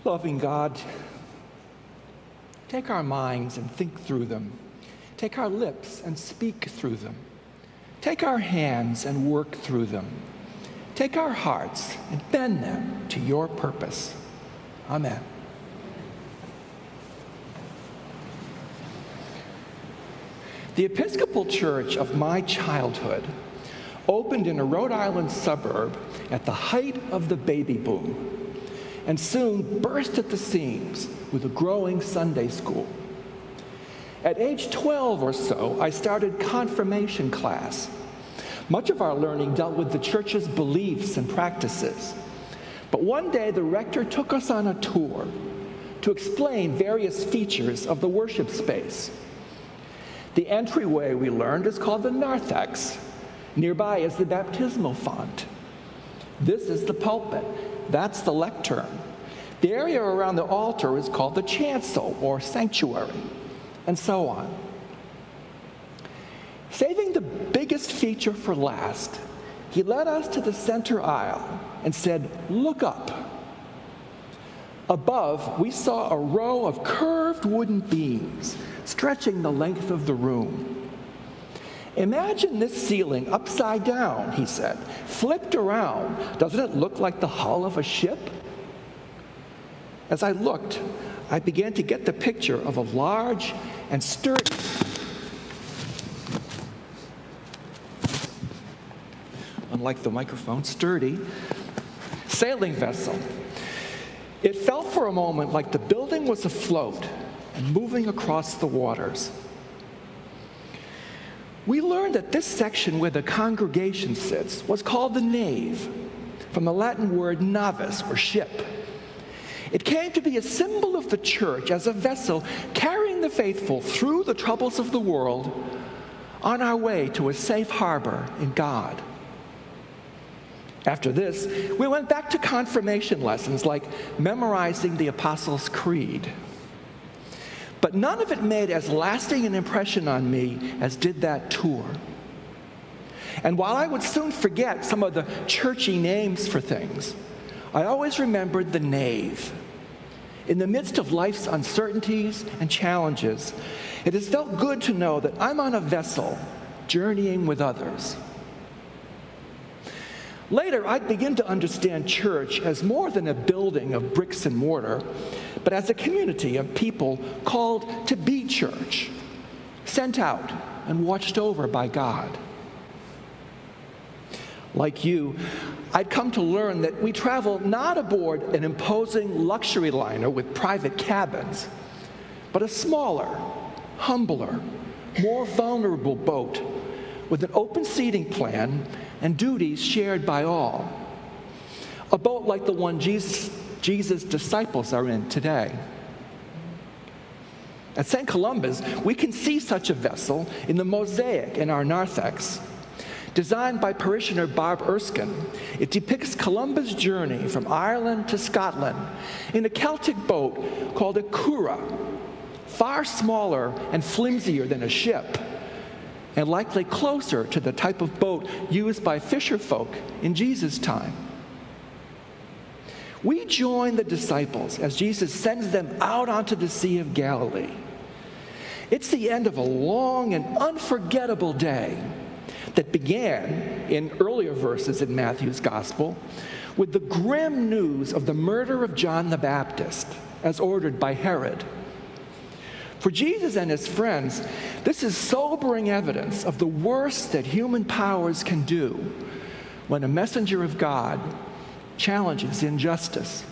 Loving God, take our minds and think through them. Take our lips and speak through them. Take our hands and work through them. Take our hearts and bend them to your purpose. Amen. The Episcopal Church of my childhood opened in a Rhode Island suburb at the height of the baby boom and soon burst at the seams with a growing Sunday school. At age 12 or so, I started confirmation class. Much of our learning dealt with the church's beliefs and practices. But one day, the rector took us on a tour to explain various features of the worship space. The entryway, we learned, is called the narthex. Nearby is the baptismal font. This is the pulpit. That's the lectern. The area around the altar is called the chancel or sanctuary, and so on. Saving the biggest feature for last, he led us to the center aisle and said, "Look up." Above, we saw a row of curved wooden beams stretching the length of the room. "Imagine this ceiling upside down," he said. "Flipped around. Doesn't it look like the hull of a ship?" As I looked, I began to get the picture of a large and sturdy unlike the microphone, sturdy sailing vessel. It felt for a moment like the building was afloat and moving across the waters. We learned that this section where the congregation sits was called the nave, from the Latin word navis, or ship. It came to be a symbol of the church as a vessel carrying the faithful through the troubles of the world on our way to a safe harbor in God. After this, we went back to confirmation lessons like memorizing the Apostles' Creed. But none of it made as lasting an impression on me as did that tour. And while I would soon forget some of the churchy names for things, I always remembered the nave. In the midst of life's uncertainties and challenges, it has felt good to know that I'm on a vessel journeying with others. Later, I'd begin to understand church as more than a building of bricks and mortar, but as a community of people called to be church, sent out and watched over by God. Like you, I'd come to learn that we travel not aboard an imposing luxury liner with private cabins, but a smaller, humbler, more vulnerable boat with an open seating plan and duties shared by all. A boat like the one Jesus' disciples are in today. At St. Columba's, we can see such a vessel in the mosaic in our narthex. Designed by parishioner Barb Erskine, it depicts Columba's journey from Ireland to Scotland in a Celtic boat called a cura, far smaller and flimsier than a ship, and likely closer to the type of boat used by fisher folk in Jesus' time. We join the disciples as Jesus sends them out onto the Sea of Galilee. It's the end of a long and unforgettable day that began in earlier verses in Matthew's Gospel with the grim news of the murder of John the Baptist as ordered by Herod. For Jesus and his friends, this is sobering evidence of the worst that human powers can do when a messenger of God challenges injustice.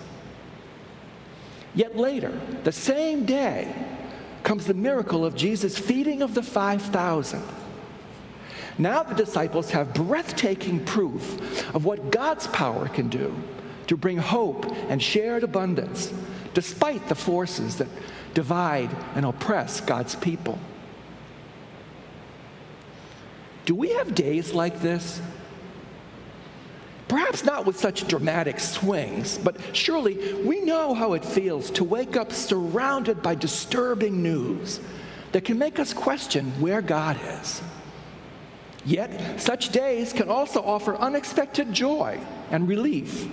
Yet later, the same day, comes the miracle of Jesus' feeding of the 5,000. Now the disciples have breathtaking proof of what God's power can do to bring hope and shared abundance, despite the forces that divide and oppress God's people. Do we have days like this? Perhaps not with such dramatic swings, but surely we know how it feels to wake up surrounded by disturbing news that can make us question where God is. Yet, such days can also offer unexpected joy and relief,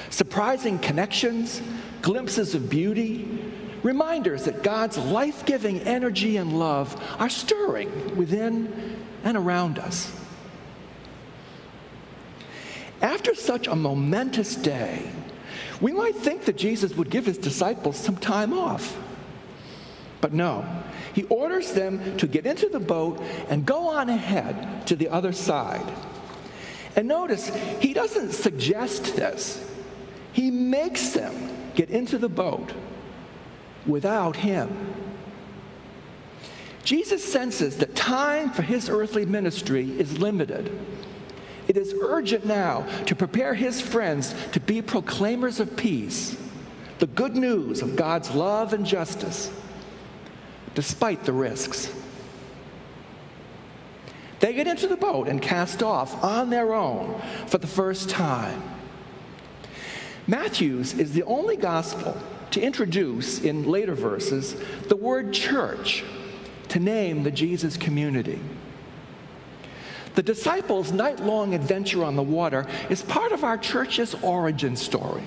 surprising connections, glimpses of beauty, reminders that God's life-giving energy and love are stirring within and around us. After such a momentous day, we might think that Jesus would give his disciples some time off. But no, he orders them to get into the boat and go on ahead to the other side. And notice, he doesn't suggest this. He makes them get into the boat without him. Jesus senses that time for his earthly ministry is limited. It is urgent now to prepare his friends to be proclaimers of peace, the good news of God's love and justice, despite the risks. They get into the boat and cast off on their own for the first time. Matthew's is the only gospel to introduce, in later verses, the word church to name the Jesus community. The disciples' night-long adventure on the water is part of our church's origin story,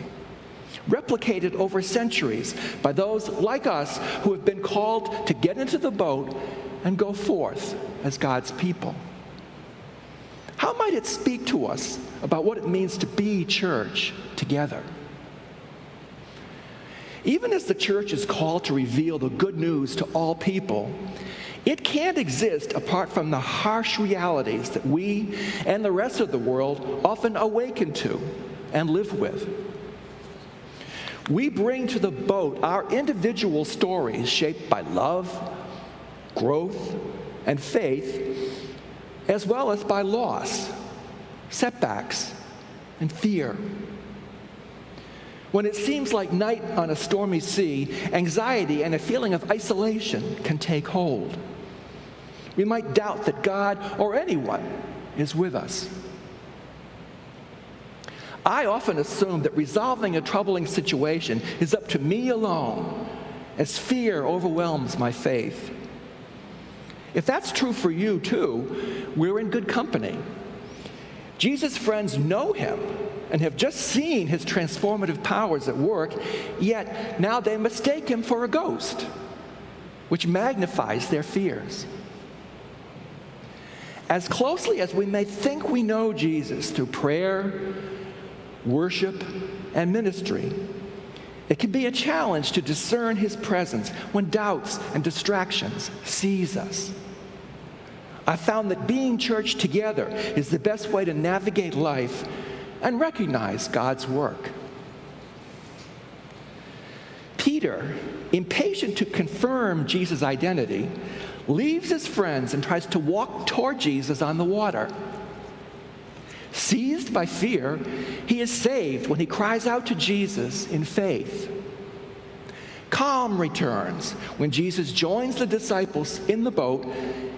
replicated over centuries by those like us who have been called to get into the boat and go forth as God's people. How might it speak to us about what it means to be church together? Even as the church is called to reveal the good news to all people, it can't exist apart from the harsh realities that we and the rest of the world often awaken to and live with. We bring to the boat our individual stories shaped by love, growth, and faith, as well as by loss, setbacks, and fear. When it seems like night on a stormy sea, anxiety and a feeling of isolation can take hold. We might doubt that God or anyone is with us. I often assume that resolving a troubling situation is up to me alone, as fear overwhelms my faith. If that's true for you too, we're in good company. Jesus' friends know him and have just seen his transformative powers at work, yet now they mistake him for a ghost, which magnifies their fears. As closely as we may think we know Jesus through prayer, worship, and ministry, it can be a challenge to discern his presence when doubts and distractions seize us. I found that being church together is the best way to navigate life and recognize God's work. Peter, impatient to confirm Jesus' identity, leaves his friends and tries to walk toward Jesus on the water. Seized by fear, he is saved when he cries out to Jesus in faith. Calm returns when Jesus joins the disciples in the boat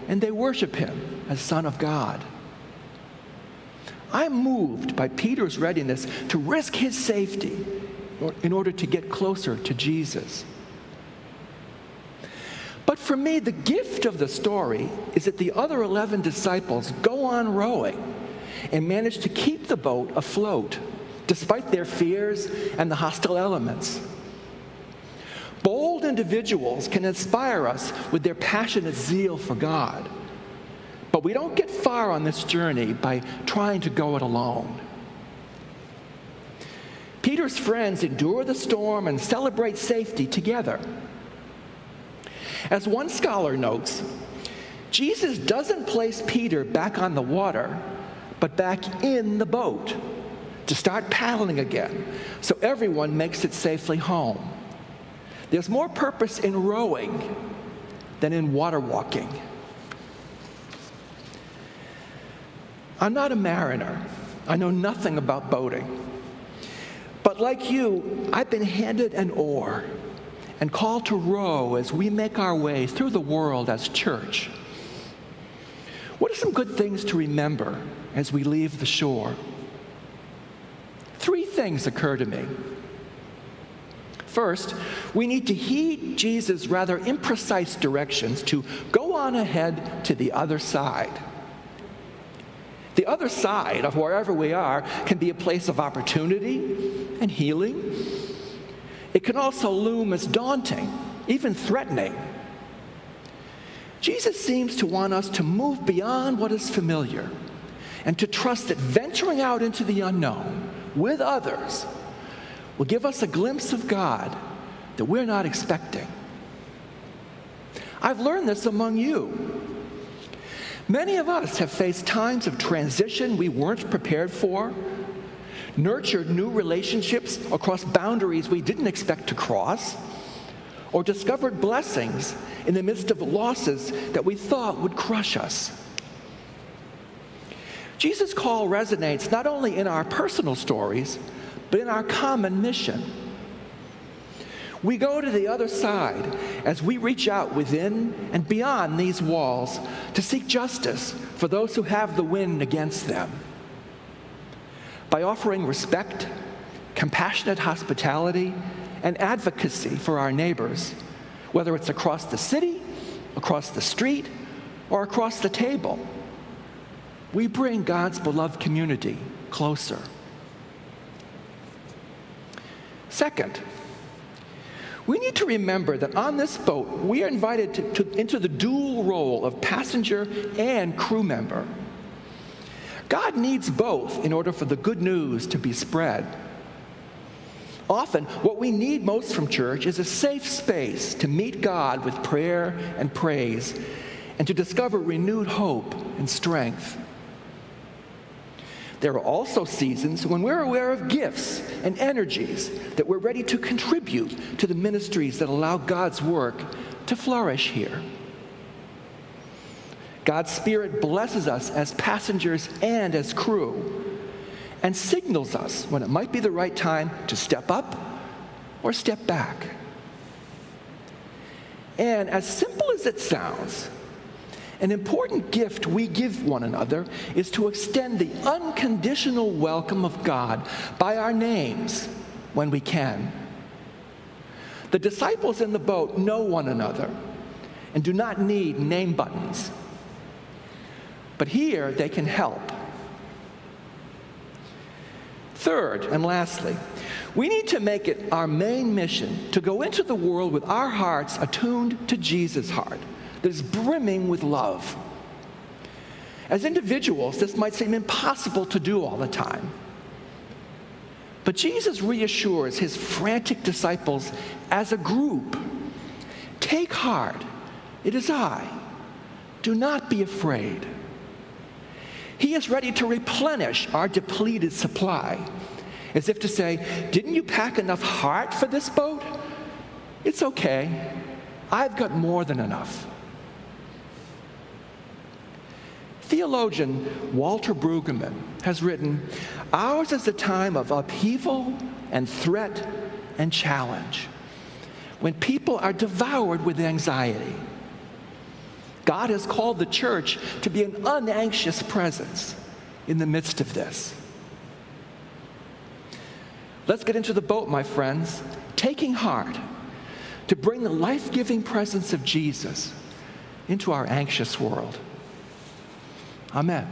and they worship him as Son of God. I'm moved by Peter's readiness to risk his safety in order to get closer to Jesus. But for me, the gift of the story is that the other 11 disciples go on rowing and manage to keep the boat afloat, despite their fears and the hostile elements. Bold individuals can inspire us with their passionate zeal for God, but we don't get far on this journey by trying to go it alone. Peter's friends endure the storm and celebrate safety together. As one scholar notes, Jesus doesn't place Peter back on the water, but back in the boat to start paddling again, so everyone makes it safely home. There's more purpose in rowing than in water walking. I'm not a mariner. I know nothing about boating. But like you, I've been handed an oar and called to row as we make our way through the world as church. What are some good things to remember as we leave the shore? 3 things occur to me. First, we need to heed Jesus' rather imprecise directions to go on ahead to the other side. The other side of wherever we are can be a place of opportunity and healing. It can also loom as daunting, even threatening. Jesus seems to want us to move beyond what is familiar and to trust that venturing out into the unknown with others will give us a glimpse of God that we're not expecting. I've learned this among you. Many of us have faced times of transition we weren't prepared for, nurtured new relationships across boundaries we didn't expect to cross, or discovered blessings in the midst of losses that we thought would crush us. Jesus' call resonates not only in our personal stories, but in our common mission. We go to the other side as we reach out within and beyond these walls to seek justice for those who have the wind against them. By offering respect, compassionate hospitality, and advocacy for our neighbors, whether it's across the city, across the street, or across the table, we bring God's beloved community closer. Second, we need to remember that on this boat, we are invited into the dual role of passenger and crew member. God needs both in order for the good news to be spread. Often, what we need most from church is a safe space to meet God with prayer and praise and to discover renewed hope and strength. There are also seasons when we're aware of gifts and energies that we're ready to contribute to the ministries that allow God's work to flourish here. God's Spirit blesses us as passengers and as crew, and signals us when it might be the right time to step up or step back. And as simple as it sounds, an important gift we give one another is to extend the unconditional welcome of God by our names when we can. The disciples in the boat know one another and do not need name buttons. But here they can help. Third, and lastly, we need to make it our main mission to go into the world with our hearts attuned to Jesus' heart that is brimming with love. As individuals, this might seem impossible to do all the time. But Jesus reassures his frantic disciples as a group, "Take heart, it is I. Do not be afraid." He is ready to replenish our depleted supply, as if to say, "Didn't you pack enough heart for this boat? It's okay. I've got more than enough." Theologian Walter Brueggemann has written, "Ours is a time of upheaval and threat and challenge, when people are devoured with anxiety. God has called the church to be an unanxious presence in the midst of this." Let's get into the boat, my friends, taking heart to bring the life-giving presence of Jesus into our anxious world. Amen.